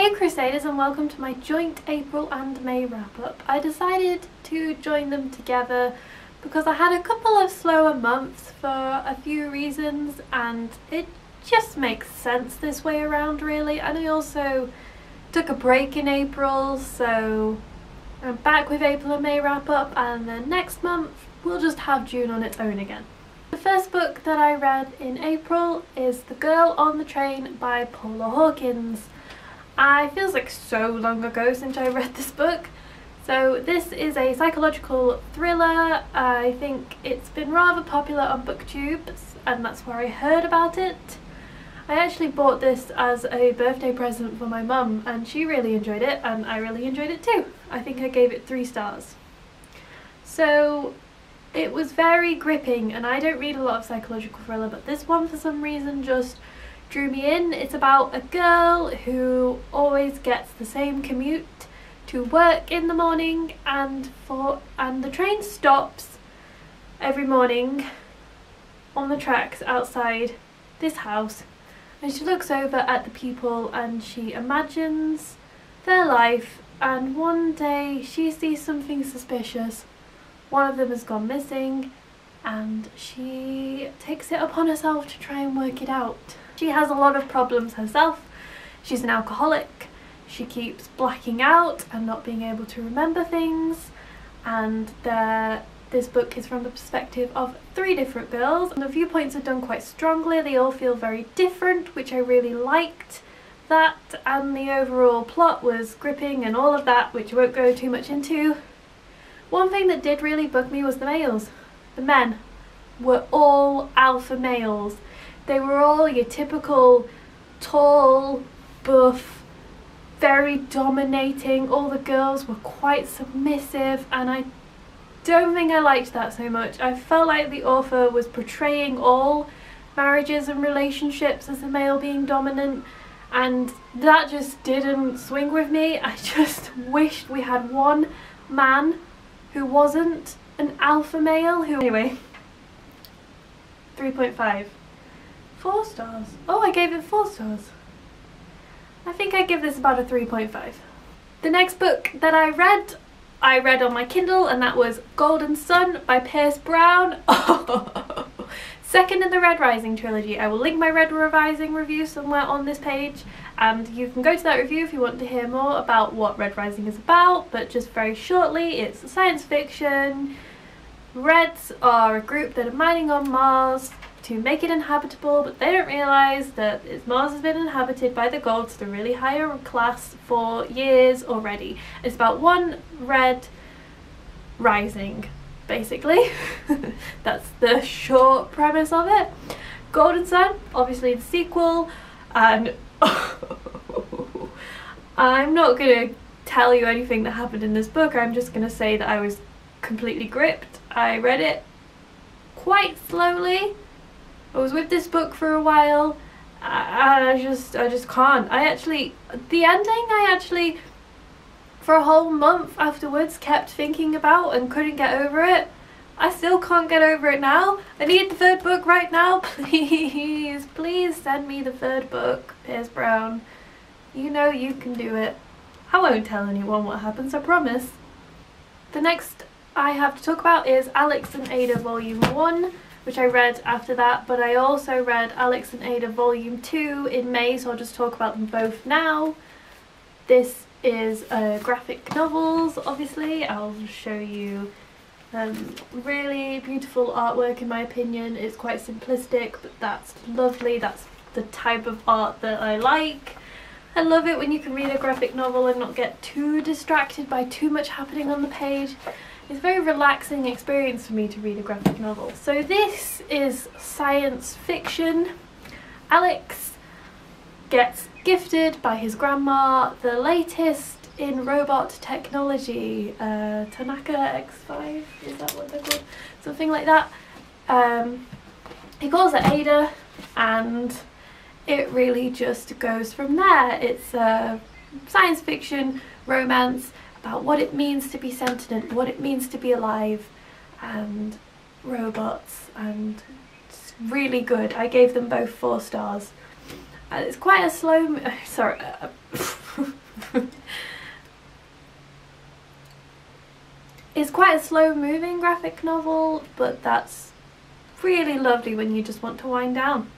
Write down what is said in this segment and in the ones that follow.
Hey Crusaders, and welcome to my joint April and May wrap-up. I decided to join them together because I had a couple of slower months for a few reasons, and it just makes sense this way around really. And I also took a break in April, so I'm back with April and May wrap-up, and then next month we'll just have June on its own again. The first book that I read in April is The Girl on the Train by Paula Hawkins. It feels like so long ago since I read this book. So this is a psychological thriller. I think it's been rather popular on BookTube, and that's where I heard about it. I actually bought this as a birthday present for my mum, and she really enjoyed it, and I really enjoyed it too. I think I gave it 3 stars. So it was very gripping, and I don't read a lot of psychological thriller, but this one for some reason just drew me in. It's about a girl who always gets the same commute to work in the morning, and the train stops every morning on the tracks outside this house, and she looks over at the people and she imagines their life, and one day she sees something suspicious. One of them has gone missing, and she takes it upon herself to try and work it out. She has a lot of problems herself. She's an alcoholic. She keeps blacking out and not being able to remember things, and this book is from the perspective of 3 different girls, and the viewpoints are done quite strongly. They all feel very different, which I really liked. That and the overall plot was gripping and all of that, which I won't go too much into. One thing that did really bug me was the males. The men were all alpha males. They were all your typical tall, buff, very dominating. All the girls were quite submissive, and I don't think I liked that so much. I felt like the author was portraying all marriages and relationships as the male being dominant, and that just didn't swing with me. I just wished we had one man who wasn't an alpha male who... Anyway, 3.5. 4 stars. Oh, I gave it 4 stars. I think I give this about a 3.5. The next book that I read on my Kindle, and that was Golden Sun by Pierce Brown. Second in the Red Rising trilogy. I will link my Red Rising review somewhere on this page, and you can go to that review if you want to hear more about what Red Rising is about, but just very shortly, it's science fiction. Reds are a group that are mining on Mars to make it inhabitable, but they don't realise that Mars has been inhabited by the Golds, the really higher class, for years already. It's about one red rising, basically. That's the short premise of it. Golden Sun, obviously the sequel, and I'm not going to tell you anything that happened in this book. I'm just going to say that I was completely gripped. I read it quite slowly. I was with this book for a while, and I just can't. The ending I actually for a whole month afterwards kept thinking about and couldn't get over it. I still can't get over it now. I need the 3rd book right now. Please, please send me the 3rd book, Pierce Brown. You know you can do it. I won't tell anyone what happens, I promise. The next I have to talk about is Alex and Ada Volume 1, which I read after that, but I also read Alex and Ada Volume 2 in May, so I'll just talk about them both now. This is graphic novels, obviously. I'll show you really beautiful artwork in my opinion. It's quite simplistic, but that's lovely. That's the type of art that I like. I love it when you can read a graphic novel and not get too distracted by too much happening on the page. It's a very relaxing experience for me to read a graphic novel. So this is science fiction. Alex gets gifted by his grandma the latest in robot technology, Tanaka X5, is that what they're called? Something like that. He calls it Ada, and it really just goes from there. It's a science fiction romance about what it means to be sentient, what it means to be alive, and robots, and it's really good. I gave them both 4 stars. It's quite a slow... sorry. It's quite a slow moving graphic novel, but that's really lovely when you just want to wind down.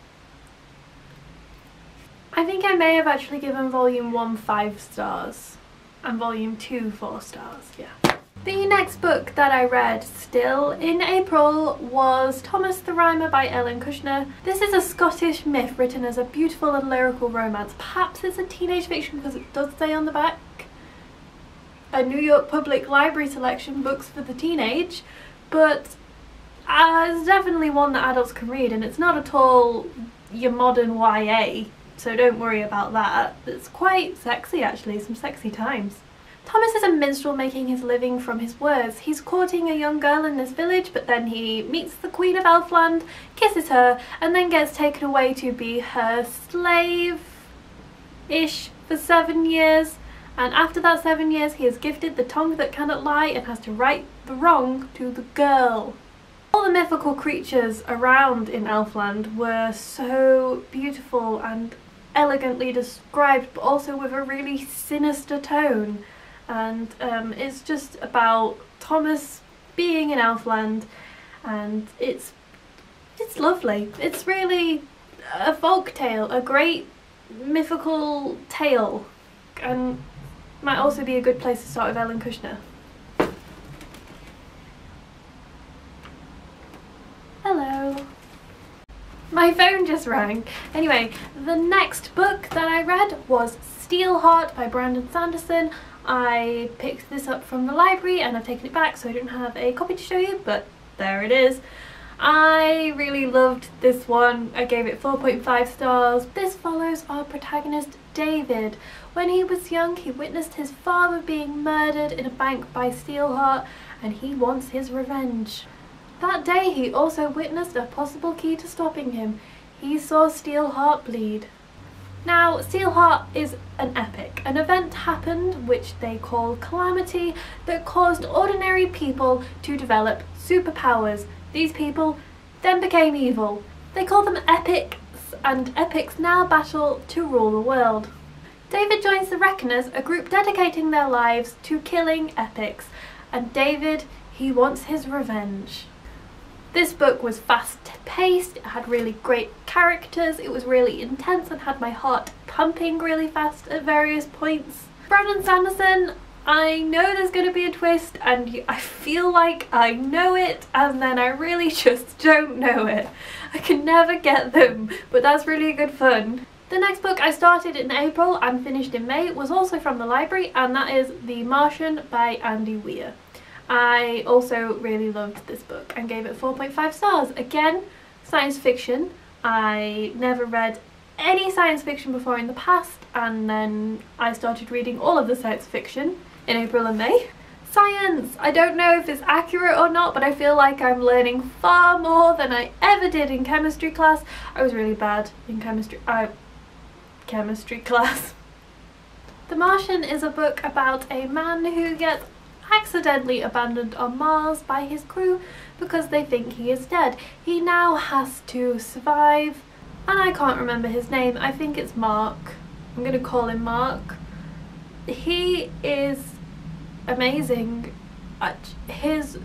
I think I may have actually given volume 1 5 stars and volume 2 4 stars, yeah. The next book that I read still in April was Thomas the Rhymer by Ellen Kushner. This is a Scottish myth written as a beautiful and lyrical romance. Perhaps it's a teenage fiction because it does say on the back a New York Public Library selection, books for the teenage, but it's definitely one that adults can read, and it's not at all your modern YA, so don't worry about that. It's quite sexy actually, some sexy times. Thomas is a minstrel making his living from his words. He's courting a young girl in this village, but then he meets the Queen of Elfland, kisses her, and then gets taken away to be her slave-ish for 7 years. And after that 7 years, he is gifted the tongue that cannot lie and has to right the wrong to the girl. All the mythical creatures around in Elfland were so beautiful and elegantly described, but also with a really sinister tone. And it's just about Thomas being in Elfland, and it's lovely. It's really a folk tale, a great mythical tale, and might also be a good place to start with Ellen Kushner. Hello. My phone just rang. Anyway, the next book that I read was Steelheart by Brandon Sanderson. I picked this up from the library and I've taken it back, so I don't have a copy to show you, but there it is. I really loved this one. I gave it 4.5 stars. This follows our protagonist David. When he was young, he witnessed his father being murdered in a bank by Steelheart, and he wants his revenge. That day he also witnessed a possible key to stopping him. He saw Steelheart bleed. Now, Steelheart is an epic. An event happened, which they call Calamity, that caused ordinary people to develop superpowers. These people then became evil. They call them epics, and epics now battle to rule the world. David joins the Reckoners, a group dedicating their lives to killing epics, and David, he wants his revenge. This book was fast-paced, it had really great characters, it was really intense and had my heart pumping really fast at various points. Brandon Sanderson, I know there's going to be a twist and I feel like I know it, and then I really just don't know it. I can never get them, but that's really good fun. The next book I started in April and finished in May was also from the library, and that is The Martian by Andy Weir. I also really loved this book and gave it 4.5 stars. Again, science fiction. I never read any science fiction before in the past, and then I started reading all of the science fiction in April and May. Science! I don't know if it's accurate or not, but I feel like I'm learning far more than I ever did in chemistry class. I was really bad in chemistry class. The Martian is a book about a man who gets accidentally abandoned on Mars by his crew because they think he is dead. He now has to survive, and I can't remember his name. I think it's Mark. I'm gonna call him Mark. He is amazing at his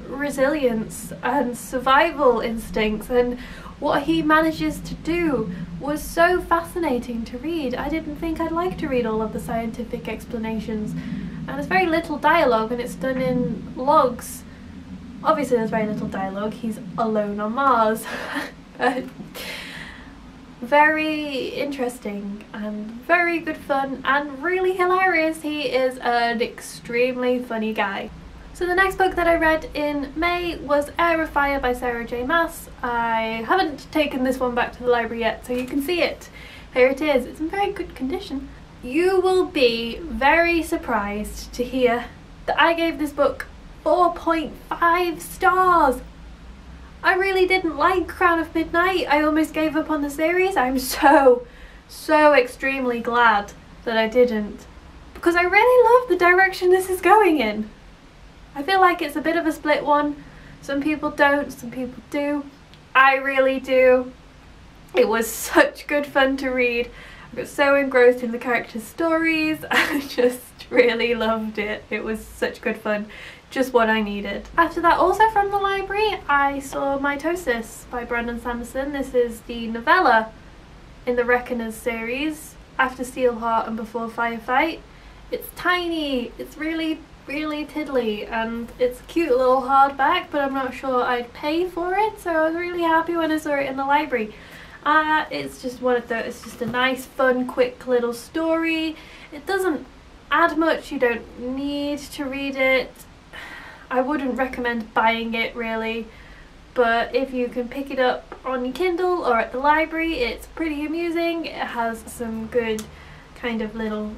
resilience and survival instincts, and what he manages to do was so fascinating to read. I didn't think I'd like to read all of the scientific explanations, and there's very little dialogue and it's done in logs. Obviously there's very little dialogue, he's alone on Mars. But very interesting and very good fun and really hilarious. He is an extremely funny guy. So the next book that I read in May was Everfire by Sarah J Maas. I haven't taken this one back to the library yet, so you can see it. Here it is. It's in very good condition. You will be very surprised to hear that I gave this book 4.5 stars. I really didn't like Crown of Midnight. I almost gave up on the series. I'm so extremely glad that I didn't, because I really love the direction this is going in. I feel like it's a bit of a split one. Some people don't, some people do. I really do. It was such good fun to read. I got so engrossed in the characters' stories. I just really loved it. It was such good fun. Just what I needed. After that, also from the library, I saw Mitosis by Brandon Sanderson. This is the novella in the Reckoners series, after Steelheart and before Firefight. It's tiny, it's really tiddly, and it's a cute little hardback, but I'm not sure I'd pay for it, so I was really happy when I saw it in the library. It's just one of those, it's just a nice, fun, quick little story. It doesn't add much, you don't need to read it. I wouldn't recommend buying it really, but if you can pick it up on your Kindle or at the library, it's pretty amusing. It has some good kind of little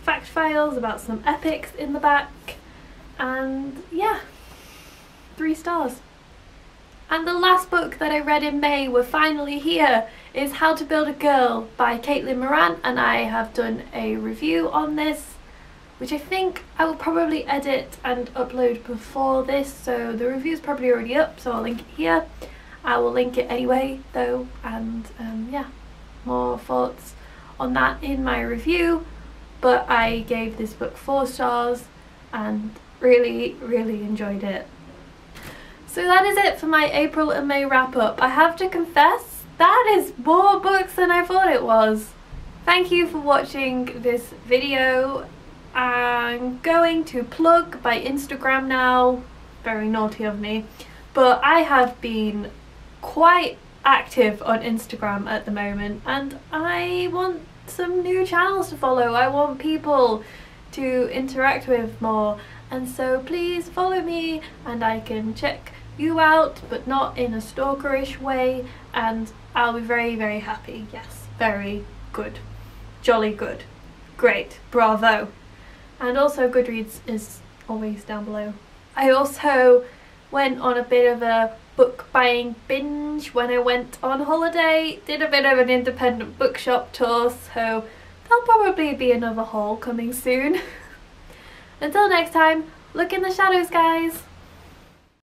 fact files about some epics in the back, and yeah, 3 stars. And the last book that I read in May, we're finally here, is How to Build a Girl by Caitlin Moran, and I have done a review on this, which I think I will probably edit and upload before this, so the review's probably already up, so I'll link it here. I will link it anyway though, and yeah, more thoughts on that in my review. But I gave this book 4 stars and really enjoyed it. So that is it for my April and May wrap up. I have to confess, that is more books than I thought it was. Thank you for watching this video. I'm going to plug my Instagram now, very naughty of me, but I have been quite active on Instagram at the moment, and I want some new channels to follow. I want people to interact with more, and so please follow me and I can check you out, but not in a stalkerish way, and I'll be very happy. Yes, very good, jolly good, great, bravo. And also Goodreads is always down below. I also went on a bit of a book buying binge when I went on holiday, did a bit of an independent bookshop tour, so there'll probably be another haul coming soon. Until next time, look in the shadows, guys!